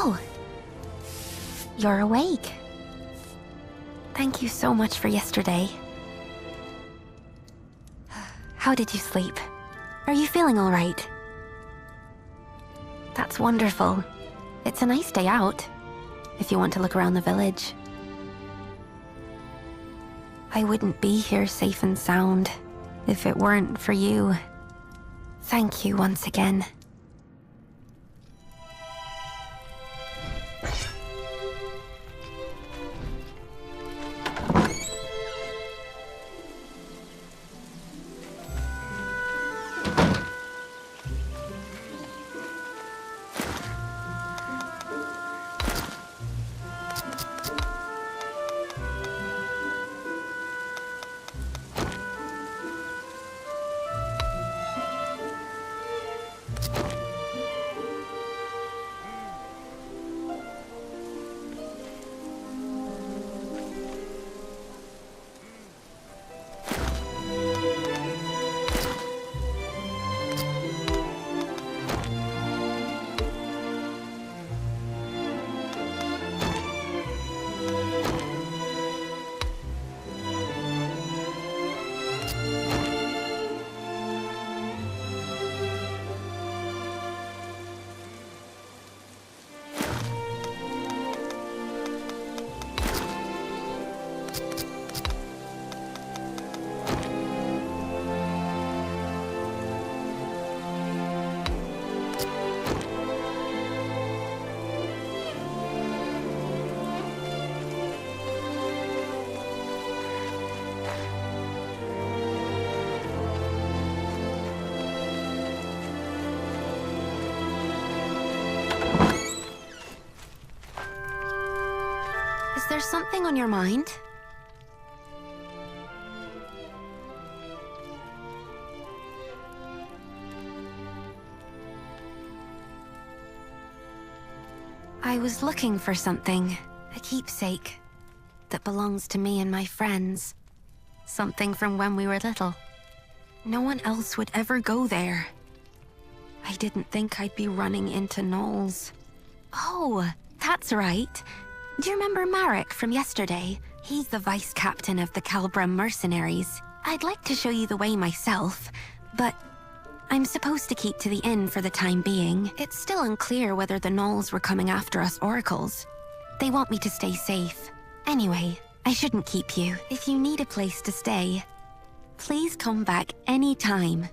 Oh. You're awake. Thank you so much for yesterday. How did you sleep? Are you feeling all right? That's wonderful. It's a nice day out, if you want to look around the village. I wouldn't be here safe and sound if it weren't for you. Thank you once again. Is there something on your mind? I was looking for something, a keepsake, that belongs to me and my friends. Something from when we were little. No one else would ever go there. I didn't think I'd be running into gnolls. Oh, that's right. Do you remember Marek from yesterday? He's the vice captain of the Calbrum mercenaries. I'd like to show you the way myself, but I'm supposed to keep to the inn for the time being. It's still unclear whether the gnolls were coming after us oracles. They want me to stay safe. Anyway, I shouldn't keep you. If you need a place to stay, please come back anytime.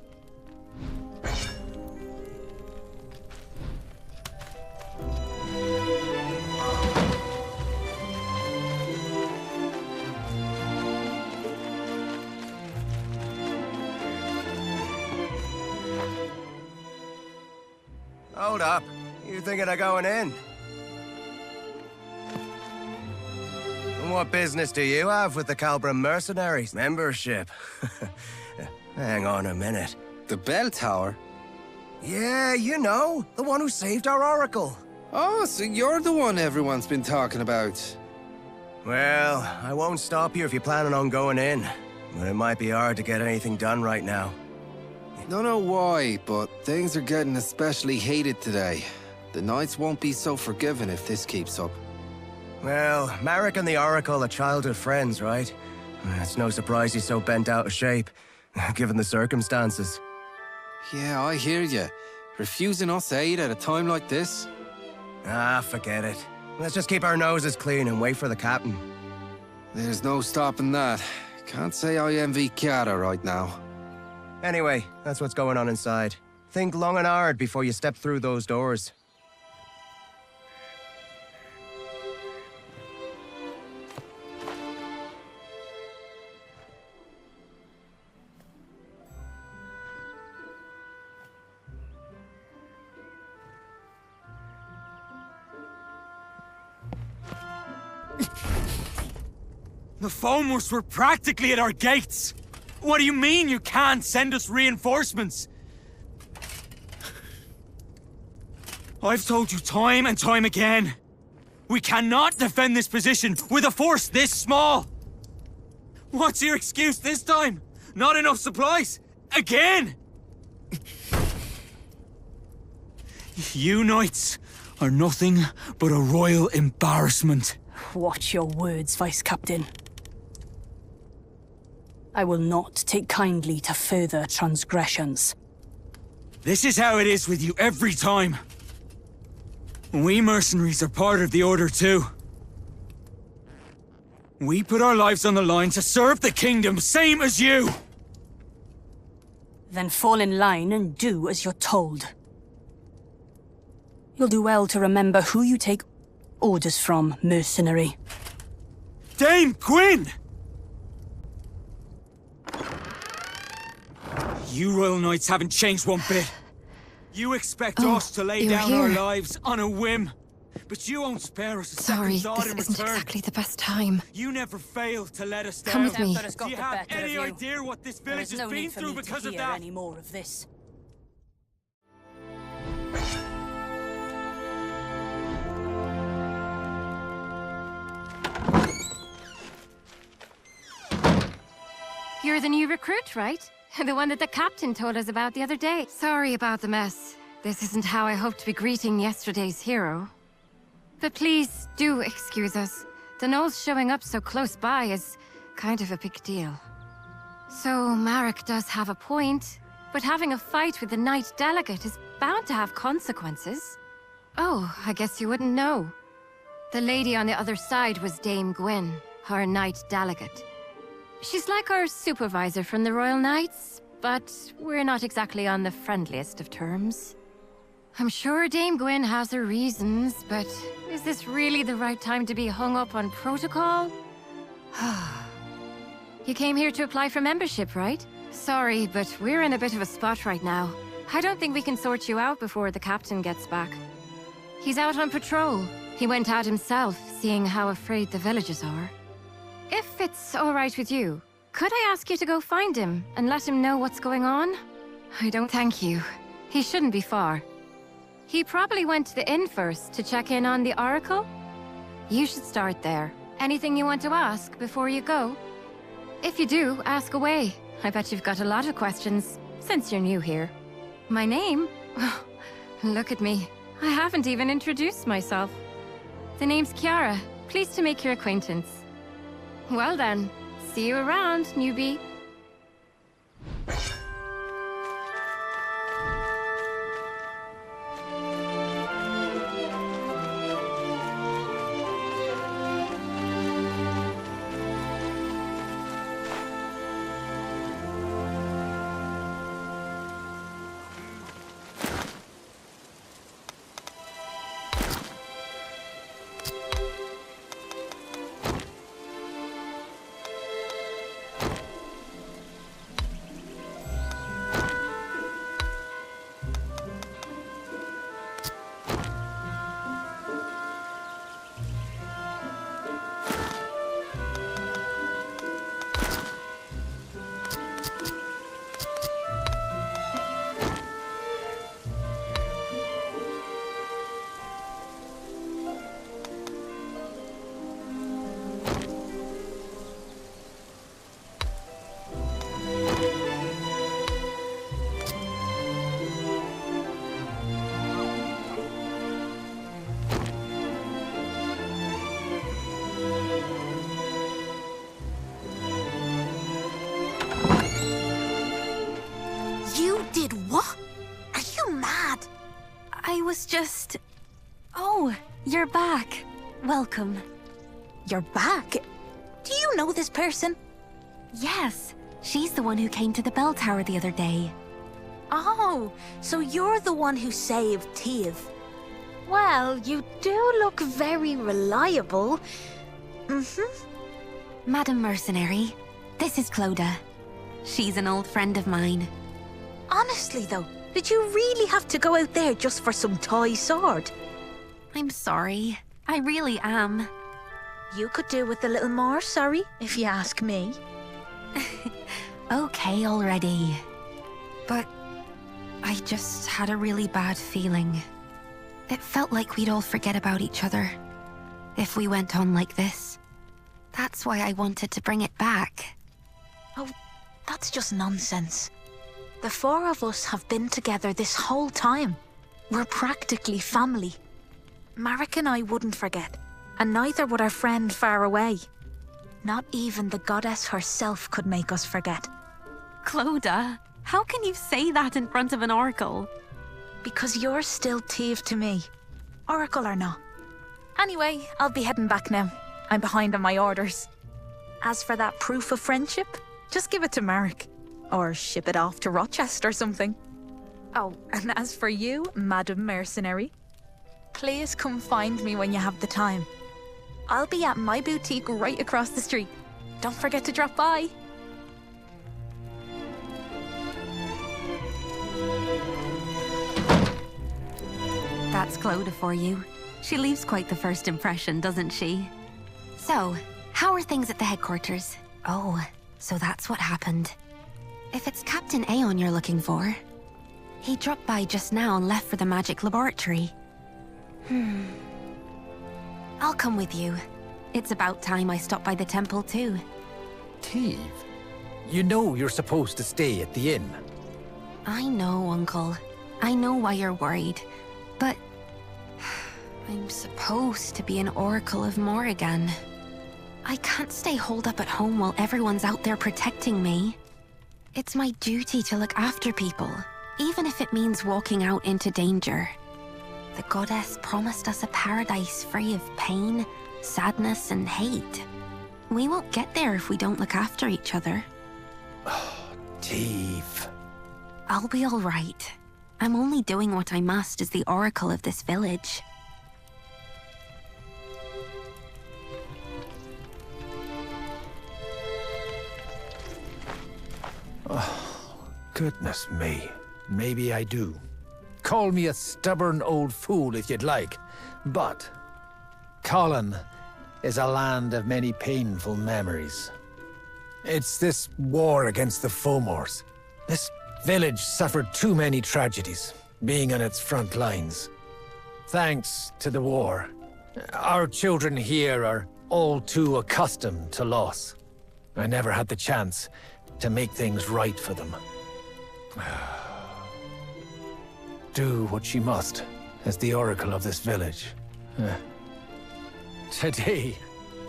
Hold up. You thinking of going in? And what business do you have with the Calbrum mercenaries? Membership. Hang on a minute. The bell tower? Yeah, you know, the one who saved our oracle. Oh, so you're the one everyone's been talking about. Well, I won't stop you if you're planning on going in, but it might be hard to get anything done right now. Don't know why, but things are getting especially heated today. The Knights won't be so forgiving if this keeps up. Well, Marek and the Oracle are childhood friends, right? It's no surprise he's so bent out of shape, given the circumstances. Yeah, I hear you. Refusing us aid at a time like this? Ah, forget it. Let's just keep our noses clean and wait for the captain. There's no stopping that. Can't say I envy Chiara right now. Anyway, that's what's going on inside. Think long and hard before you step through those doors. The Foamers were practically at our gates! What do you mean you can't send us reinforcements? I've told you time and time again. We cannot defend this position with a force this small! What's your excuse this time? Not enough supplies? Again? You Knights are nothing but a royal embarrassment. Watch your words, Vice Captain. I will not take kindly to further transgressions. This is how it is with you every time. We mercenaries are part of the Order too. We put our lives on the line to serve the kingdom, same as you! Then fall in line and do as you're told. You'll do well to remember who you take orders from, mercenary. Dame Gwyn! You Royal Knights haven't changed one bit. You expect us to lay down our lives on a whim, but you won't spare us a second thought in return. Sorry, this isn't exactly the best time. You never fail to let us down. Come with me. Do you have any idea what this village has been through because of that? Any more of this. You're the new recruit, right? The one that the captain told us about the other day. Sorry about the mess. This isn't how I hoped to be greeting yesterday's hero. But please, do excuse us. The Knolls showing up so close by is kind of a big deal. So, Marek does have a point, but having a fight with the Knight Delegate is bound to have consequences. Oh, I guess you wouldn't know. The lady on the other side was Dame Gwyn, our Knight Delegate. She's like our supervisor from the Royal Knights, but we're not exactly on the friendliest of terms. I'm sure Dame Gwyn has her reasons, but is this really the right time to be hung up on protocol? You came here to apply for membership, right? Sorry, but we're in a bit of a spot right now. I don't think we can sort you out before the captain gets back. He's out on patrol. He went out himself, seeing how afraid the villagers are. If it's all right with you, could I ask you to go find him and let him know what's going on? I don't thank you. He shouldn't be far. He probably went to the inn first to check in on the Oracle. You should start there. Anything you want to ask before you go? If you do, ask away. I bet you've got a lot of questions, since you're new here. My name? Look at me. I haven't even introduced myself. The name's Kiara. Pleased to make your acquaintance. Well then, see you around, newbie. Did what? Are you mad? I was just... Oh, you're back. Welcome. You're back? Do you know this person? Yes, she's the one who came to the bell tower the other day. Oh, so you're the one who saved Teve. Well, you do look very reliable. Madam Mercenary, this is Clodagh. She's an old friend of mine. Honestly, though, did you really have to go out there just for some toy sword? I'm sorry. I really am. You could do with a little more sorry, if you ask me. Okay already. But I just had a really bad feeling. It felt like we'd all forget about each other if we went on like this. That's why I wanted to bring it back. Oh, that's just nonsense. The four of us have been together this whole time. We're practically family. Marek and I wouldn't forget, and neither would our friend far away. Not even the goddess herself could make us forget. Clodagh, how can you say that in front of an oracle? Because you're still Teve to me, oracle or not. Anyway, I'll be heading back now. I'm behind on my orders. As for that proof of friendship, just give it to Marek. Or ship it off to Rochester or something. Oh, and as for you, Madam Mercenary, please come find me when you have the time. I'll be at my boutique right across the street. Don't forget to drop by. That's Clodagh for you. She leaves quite the first impression, doesn't she? So, how are things at the headquarters? Oh, so that's what happened. If it's Captain Aeon you're looking for, he dropped by just now and left for the magic laboratory. I'll come with you. It's about time I stopped by the temple too. Teve, you know you're supposed to stay at the inn. I know, Uncle. I know why you're worried, but I'm supposed to be an Oracle of Morrigan. I can't stay holed up at home while everyone's out there protecting me. It's my duty to look after people, even if it means walking out into danger. The goddess promised us a paradise free of pain, sadness, and hate. We won't get there if we don't look after each other. Teve. I'll be all right. I'm only doing what I must as the oracle of this village. Goodness me. Maybe I do. Call me a stubborn old fool if you'd like, but Colin is a land of many painful memories. It's this war against the Fomors. This village suffered too many tragedies, being on its front lines. Thanks to the war, our children here are all too accustomed to loss. I never had the chance to make things right for them. Do what she must as the oracle of this village. Today,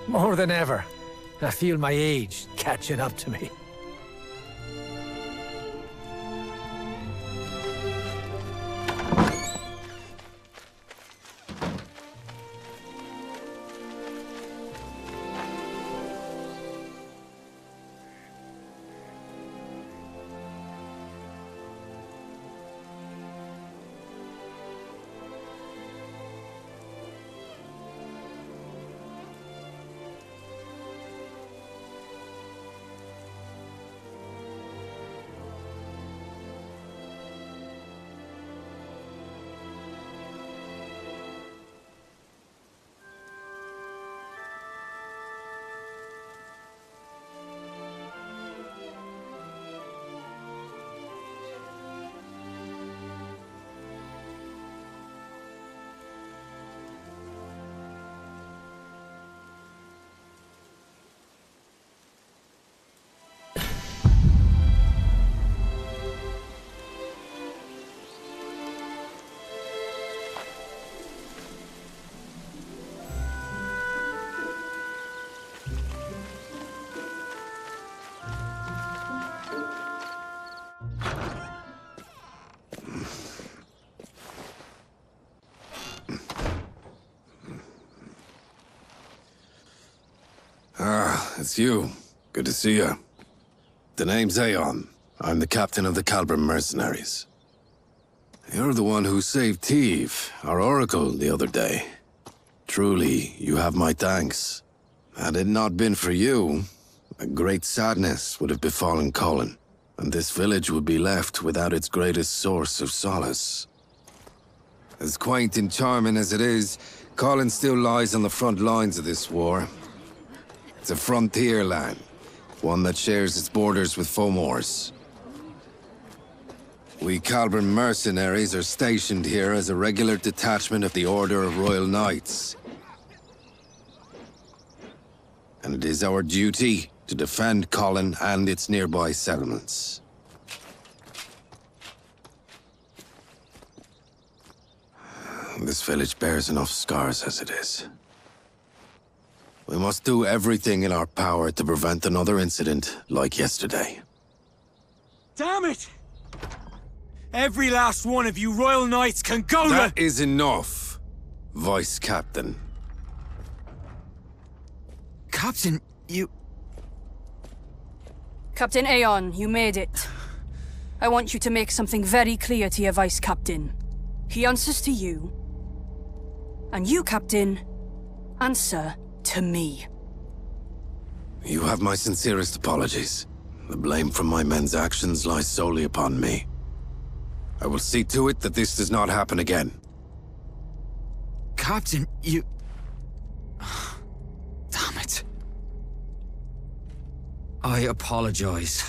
more than ever, I feel my age catching up to me. It's you. Good to see you. The name's Aeon. I'm the captain of the Calbrim mercenaries. You're the one who saved Teve, our oracle, the other day. Truly, you have my thanks. Had it not been for you, a great sadness would have befallen Colin, and this village would be left without its greatest source of solace. As quaint and charming as it is, Colin still lies on the front lines of this war. It's a frontier land, one that shares its borders with Fomors. We Calbrim mercenaries are stationed here as a regular detachment of the Order of Royal Knights. And it is our duty to defend Colin and its nearby settlements. This village bears enough scars as it is. We must do everything in our power to prevent another incident like yesterday. Damn it! Every last one of you Royal Knights can go That is enough, Vice Captain. Captain, you... Captain Aeon, you made it. I want you to make something very clear to your Vice Captain. He answers to you. And you, Captain, answer to me. You have my sincerest apologies. The blame for my men's actions lies solely upon me. I will see to it that this does not happen again. Captain, you... Damn it. I apologize.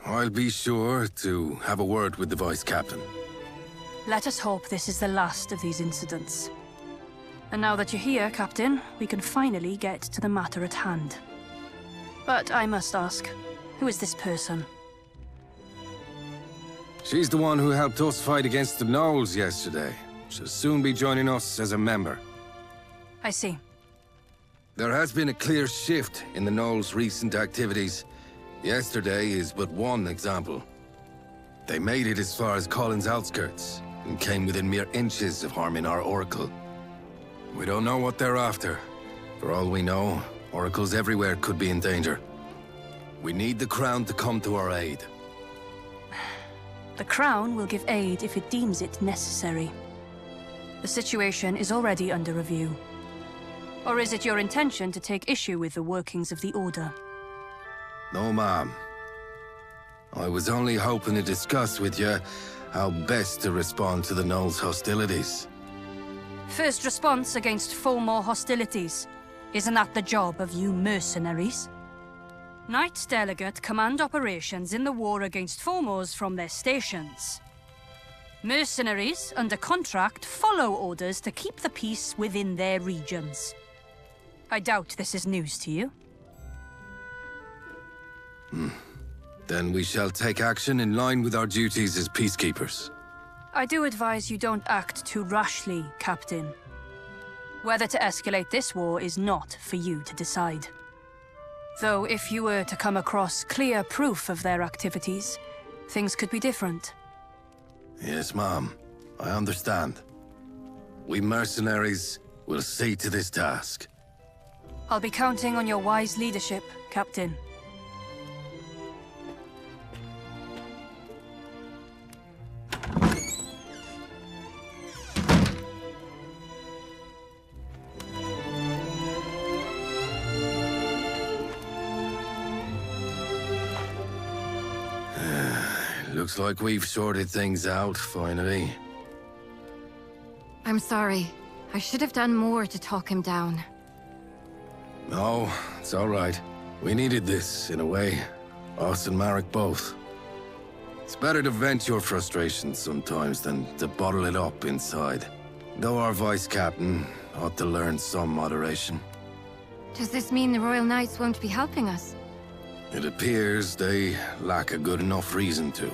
I'll be sure to have a word with the Vice Captain. Let us hope this is the last of these incidents. And now that you're here, Captain, we can finally get to the matter at hand. But I must ask, who is this person? She's the one who helped us fight against the Gnolls yesterday. She'll soon be joining us as a member. I see. There has been a clear shift in the Gnolls' recent activities. Yesterday is but one example. They made it as far as Colin's outskirts, and came within mere inches of harming our Oracle. We don't know what they're after. For all we know, Oracles everywhere could be in danger. We need the Crown to come to our aid. The Crown will give aid if it deems it necessary. The situation is already under review. Or is it your intention to take issue with the workings of the Order? No, ma'am. I was only hoping to discuss with you how best to respond to the Gnolls' hostilities. First response against Fulmore hostilities. Isn't that the job of you mercenaries? Knights Delegate command operations in the war against Fulmores from their stations. Mercenaries, under contract, follow orders to keep the peace within their regions. I doubt this is news to you. Then we shall take action in line with our duties as peacekeepers. I do advise you don't act too rashly, Captain. Whether to escalate this war is not for you to decide. Though if you were to come across clear proof of their activities, things could be different. Yes, ma'am. I understand. We mercenaries will see to this task. I'll be counting on your wise leadership, Captain. Looks like we've sorted things out, finally. I'm sorry. I should have done more to talk him down. No, it's all right. We needed this, in a way. Us and Marek both. It's better to vent your frustrations sometimes than to bottle it up inside. Though our Vice Captain ought to learn some moderation. Does this mean the Royal Knights won't be helping us? It appears they lack a good enough reason to.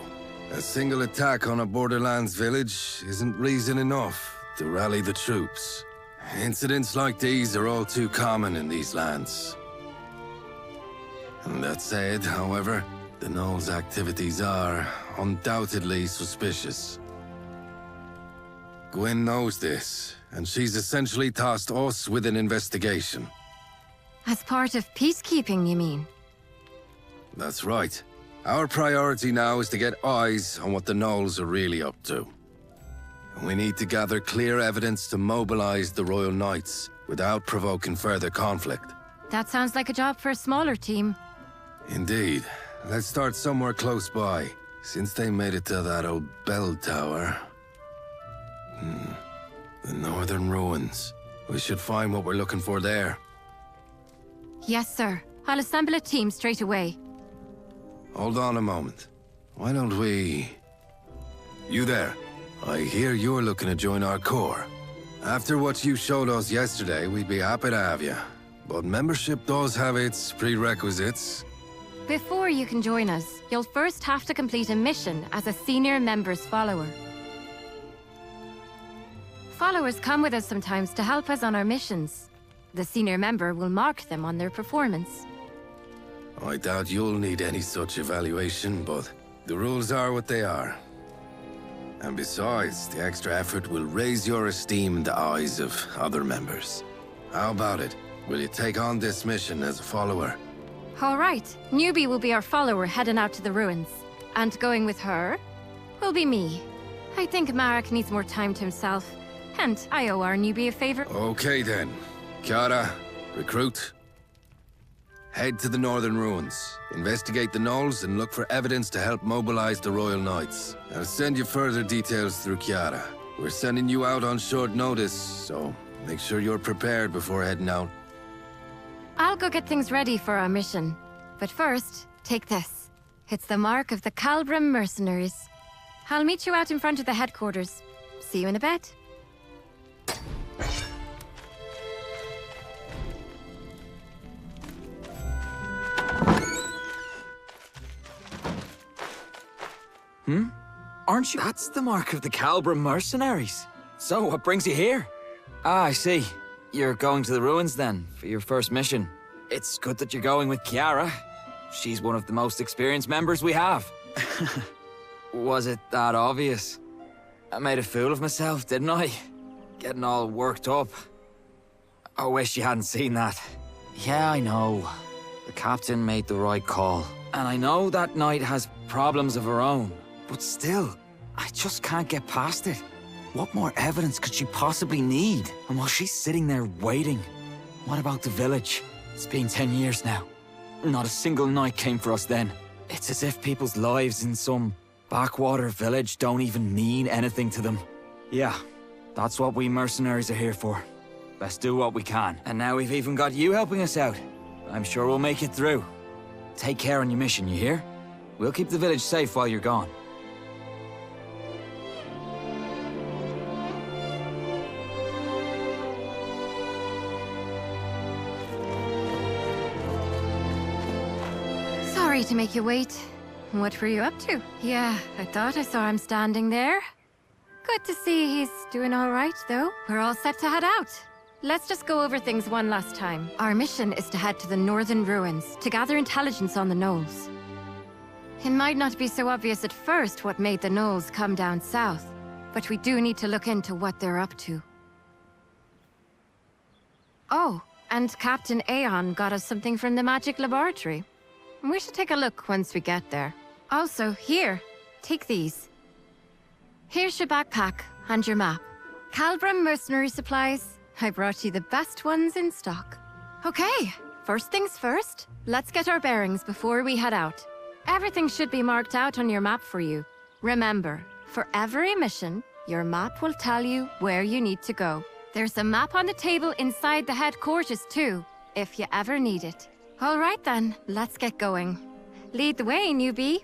A single attack on a Borderlands village isn't reason enough to rally the troops. Incidents like these are all too common in these lands. And that said, however, the Gnolls' activities are undoubtedly suspicious. Gwyn knows this, and she's essentially tasked us with an investigation. As part of peacekeeping, you mean? That's right. Our priority now is to get eyes on what the Gnolls are really up to. We need to gather clear evidence to mobilize the Royal Knights without provoking further conflict. That sounds like a job for a smaller team. Indeed. Let's start somewhere close by, since they made it to that old bell tower. The northern ruins. We should find what we're looking for there. Yes, sir. I'll assemble a team straight away. Hold on a moment. Why don't we... You there. I hear you're looking to join our corps. After what you showed us yesterday, we'd be happy to have you. But membership does have its prerequisites. Before you can join us, you'll first have to complete a mission as a senior member's follower. Followers come with us sometimes to help us on our missions. The senior member will mark them on their performance. I doubt you'll need any such evaluation, but the rules are what they are. And besides, the extra effort will raise your esteem in the eyes of other members. How about it? Will you take on this mission as a follower? All right, Newbie will be our follower heading out to the ruins. And going with her will be me. I think Marek needs more time to himself. And I owe our newbie a favor. Okay then. Kiara, recruit. Head to the northern ruins. Investigate the knolls and look for evidence to help mobilize the Royal Knights. I'll send you further details through Kiara. We're sending you out on short notice, so make sure you're prepared before heading out. I'll go get things ready for our mission. But first, take this. It's the mark of the Calbrim mercenaries. I'll meet you out in front of the headquarters. See you in a bit. Aren't you? That's the mark of the Calbrim mercenaries. So, what brings you here? Ah, I see. You're going to the ruins then, for your first mission. It's good that you're going with Kiara. She's one of the most experienced members we have. Was it that obvious? I made a fool of myself, didn't I? Getting all worked up. I wish you hadn't seen that. Yeah, I know. The captain made the right call. And I know that knight has problems of her own. But still, I just can't get past it. What more evidence could she possibly need? And while she's sitting there waiting, what about the village? It's been 10 years now. Not a single knight came for us then. It's as if people's lives in some backwater village don't even mean anything to them. Yeah, that's what we mercenaries are here for. Best do what we can. And now we've even got you helping us out. I'm sure we'll make it through. Take care on your mission, you hear? We'll keep the village safe while you're gone. Sorry to make you wait. What were you up to? Yeah, I thought I saw him standing there. Good to see he's doing all right, though. We're all set to head out. Let's just go over things one last time. Our mission is to head to the northern ruins to gather intelligence on the gnolls. It might not be so obvious at first what made the gnolls come down south, but we do need to look into what they're up to. Oh, and Captain Aeon got us something from the magic laboratory. We should take a look once we get there. Also, here, take these. Here's your backpack and your map. Calbrim mercenary supplies. I brought you the best ones in stock. Okay, first things first, let's get our bearings before we head out. Everything should be marked out on your map for you. Remember, for every mission, your map will tell you where you need to go. There's a map on the table inside the headquarters too, if you ever need it. All right then, let's get going. Lead the way, newbie.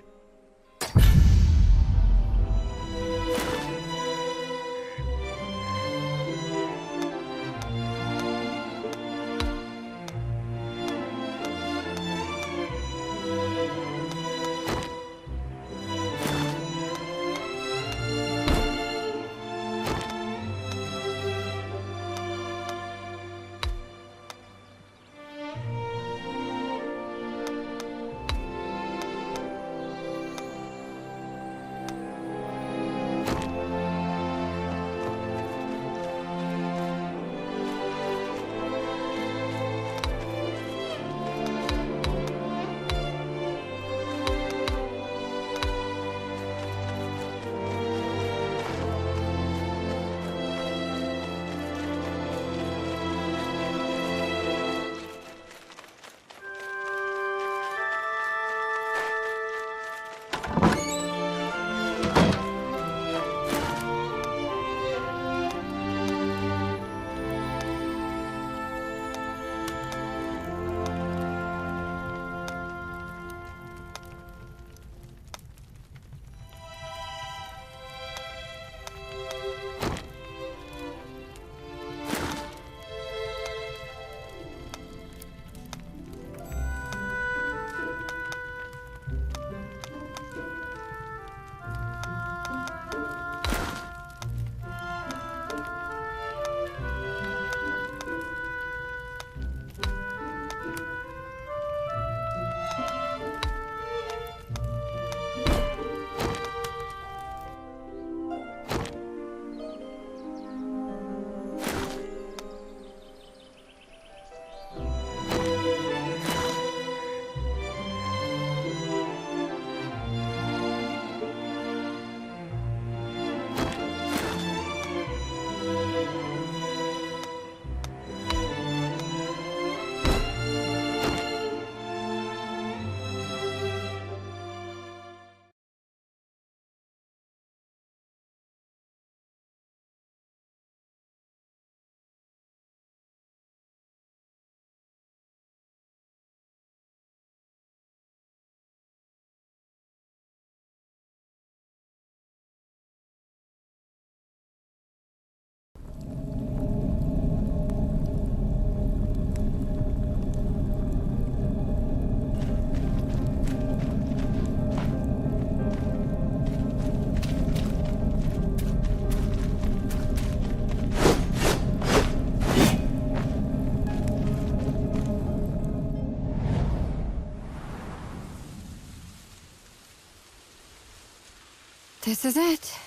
This is it.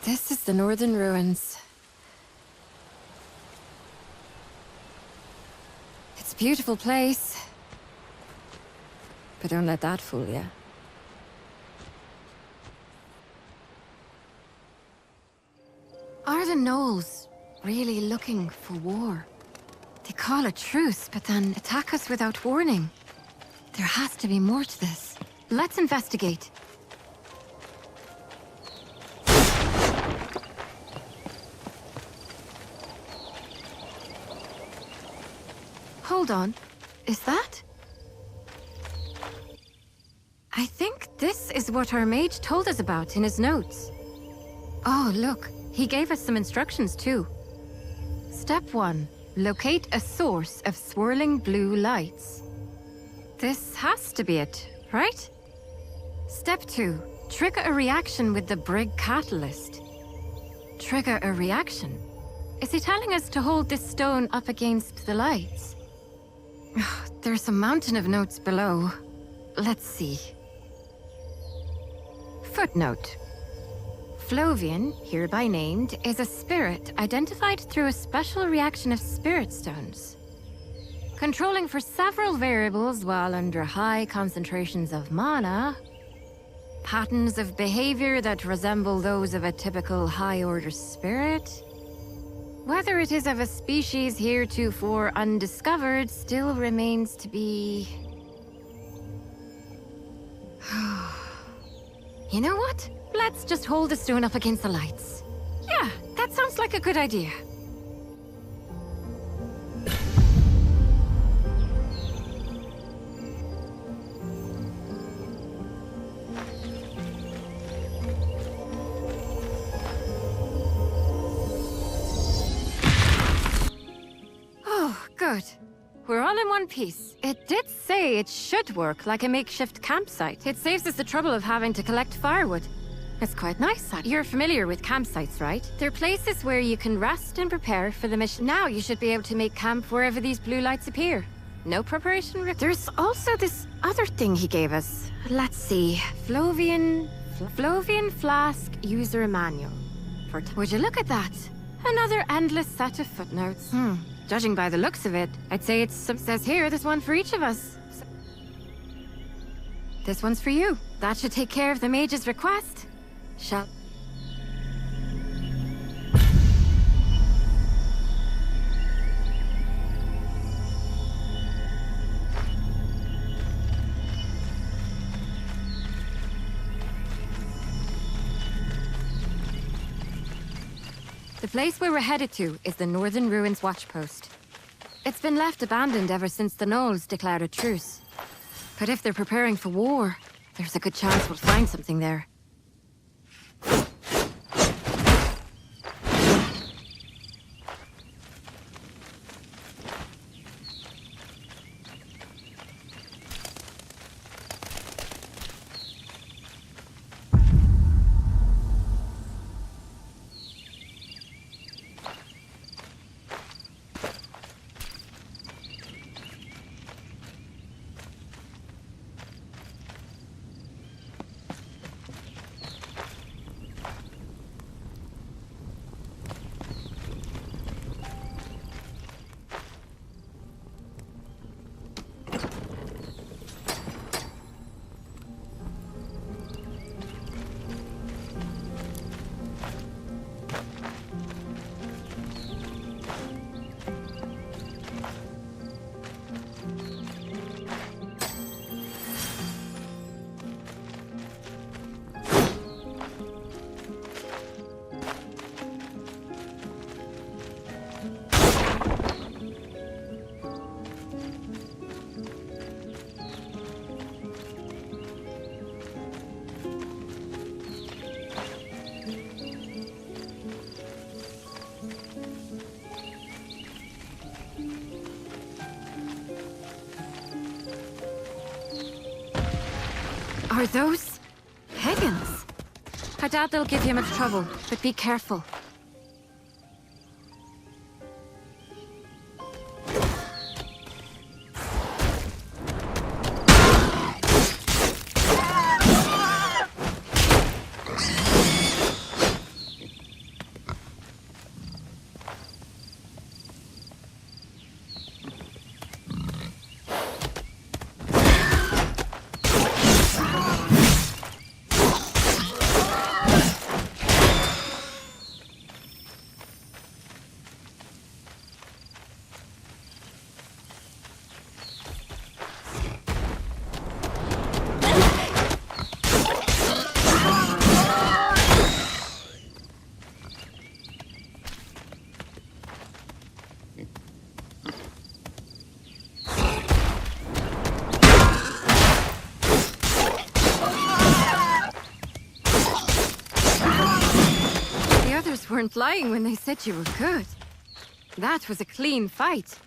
This is the Northern Ruins. It's a beautiful place. But don't let that fool you. Are the Knolls really looking for war? They call a truce, but then attack us without warning. There has to be more to this. Let's investigate. Hold on. Is that? I think this is what our mage told us about in his notes. Oh, look. He gave us some instructions, too. Step 1. Locate a source of swirling blue lights. This has to be it, right? Step 2. Trigger a reaction with the Brig catalyst. Trigger a reaction? Is he telling us to hold this stone up against the lights? There's a mountain of notes below. Let's see. Footnote. Flovian, hereby named, is a spirit identified through a special reaction of spirit stones. Controlling for several variables while under high concentrations of mana, patterns of behavior that resemble those of a typical high-order spirit. Whether it is of a species heretofore undiscovered still remains to be... You know what? Let's just hold the stone up against the lights. Yeah, that sounds like a good idea. Oh, good. We're all in one piece. It did say it should work like a makeshift campsite. It saves us the trouble of having to collect firewood. It's quite nice. You're familiar with campsites, right? They're places where you can rest and prepare for the mission. Now you should be able to make camp wherever these blue lights appear. No preparation. There's also this other thing he gave us. Let's see. Flovian Flask User Manual. Would you look at that? Another endless set of footnotes. Judging by the looks of it, I'd say it says here there's one for each of us. This one's for you. That should take care of the mage's request. Shall... The place where we're headed to is the Northern Ruins Watchpost. It's been left abandoned ever since the Knolls declared a truce. But if they're preparing for war, there's a good chance we'll find something there. Are those Higgins? I doubt they'll give you much trouble, but be careful. weren't lying when they said you were good. That was a clean fight.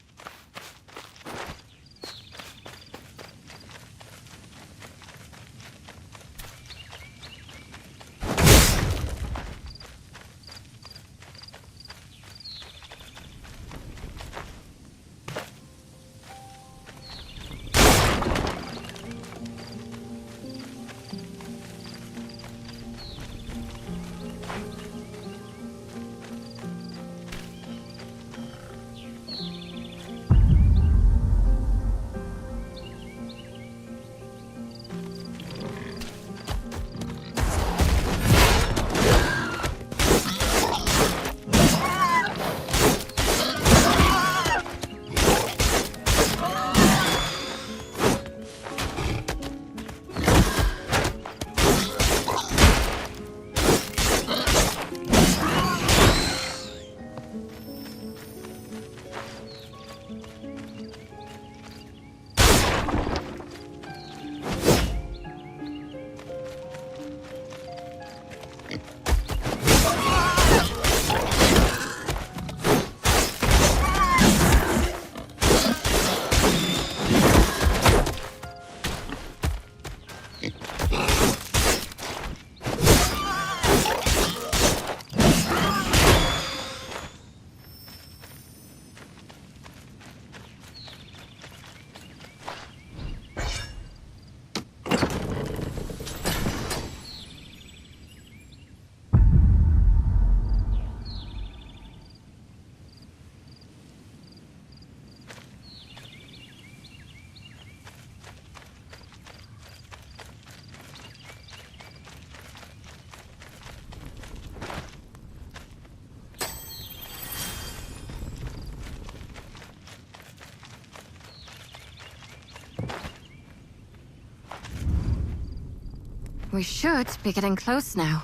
We should be getting close now.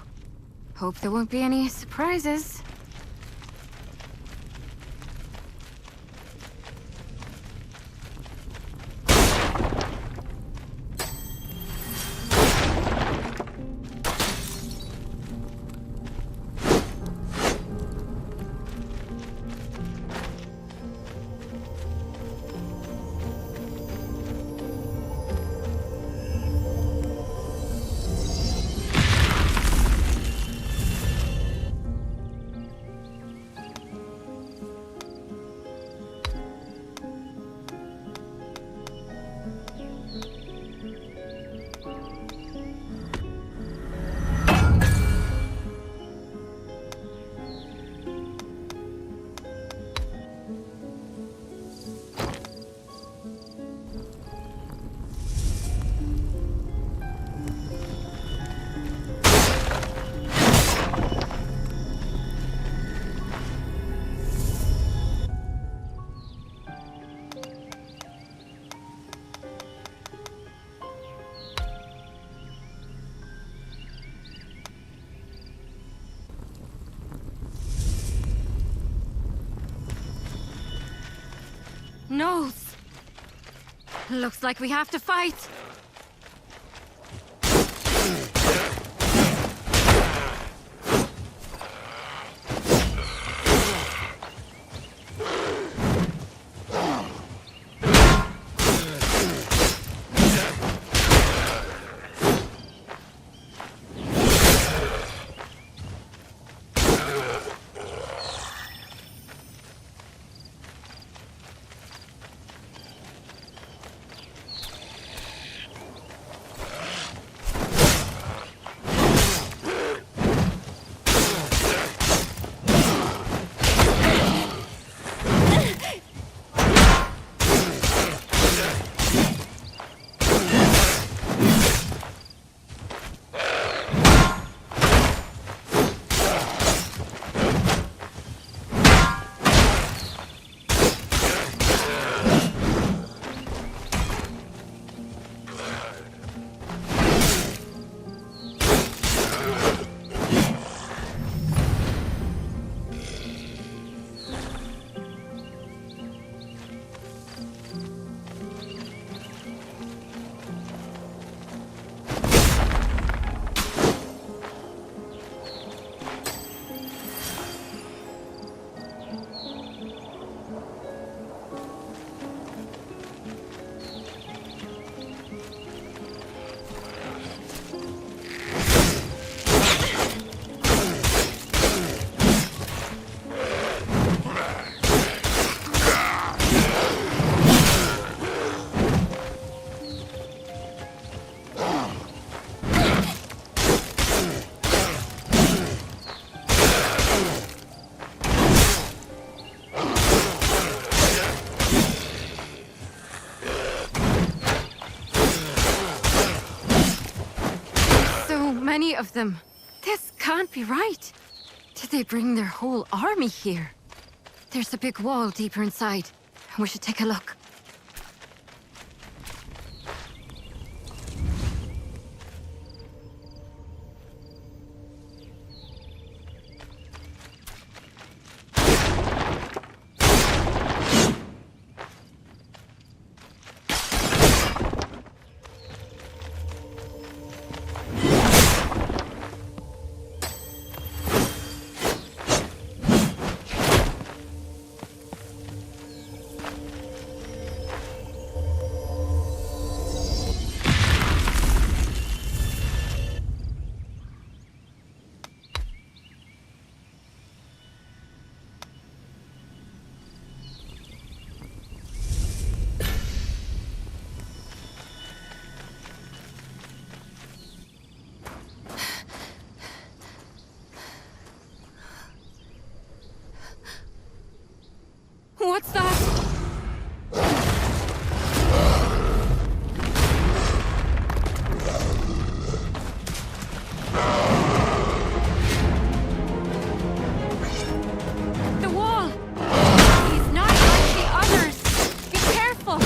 Hope there won't be any surprises. Nose. Looks like we have to fight. many of them. This can't be right. Did they bring their whole army here? There's a big wall deeper inside. We should take a look. What's that? The wall! He's not like the others! Be careful!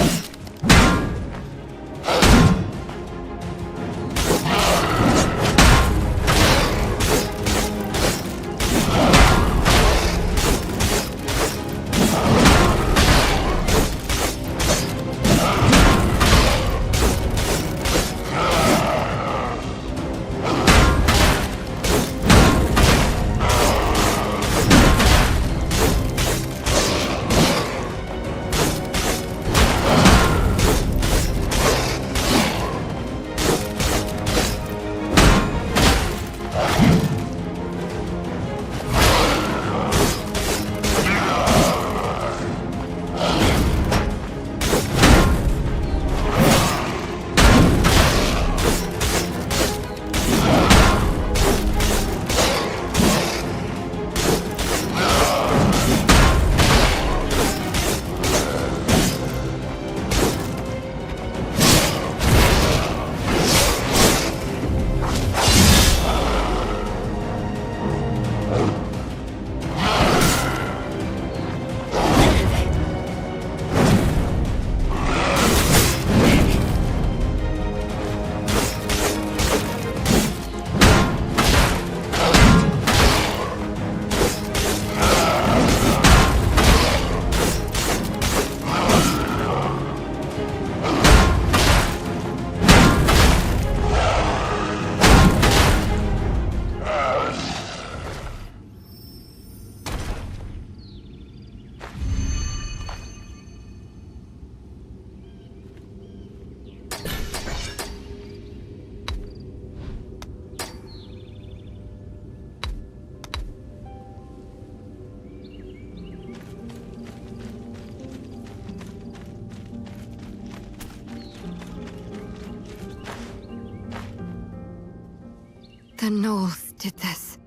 The Knolls did this.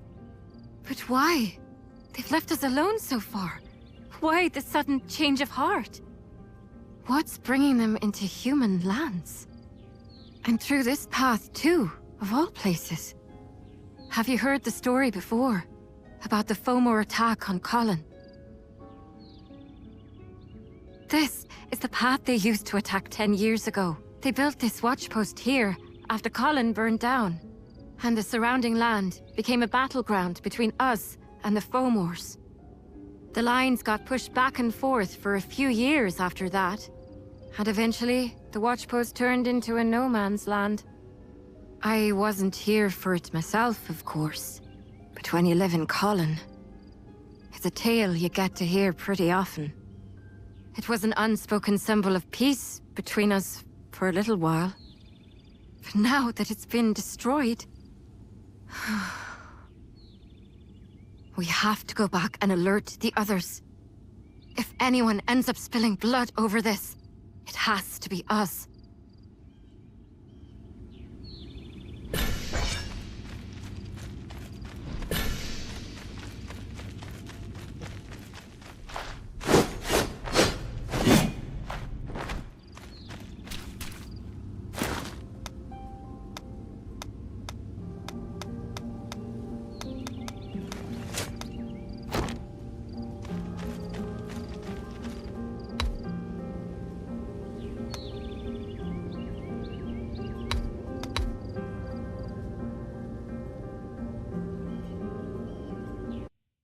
But why? They've left us alone so far. Why the sudden change of heart? What's bringing them into human lands? And through this path too, of all places. Have you heard the story before? About the Fomor attack on Colin? This is the path they used to attack 10 years ago. They built this watchpost here after Colin burned down. And the surrounding land became a battleground between us and the Fomors. The lines got pushed back and forth for a few years after that. And eventually, the watchpost turned into a no man's land. I wasn't here for it myself, of course. But when you live in Colin, it's a tale you get to hear pretty often. It was an unspoken symbol of peace between us for a little while. But now that it's been destroyed, we have to go back and alert the others. If anyone ends up spilling blood over this, it has to be us.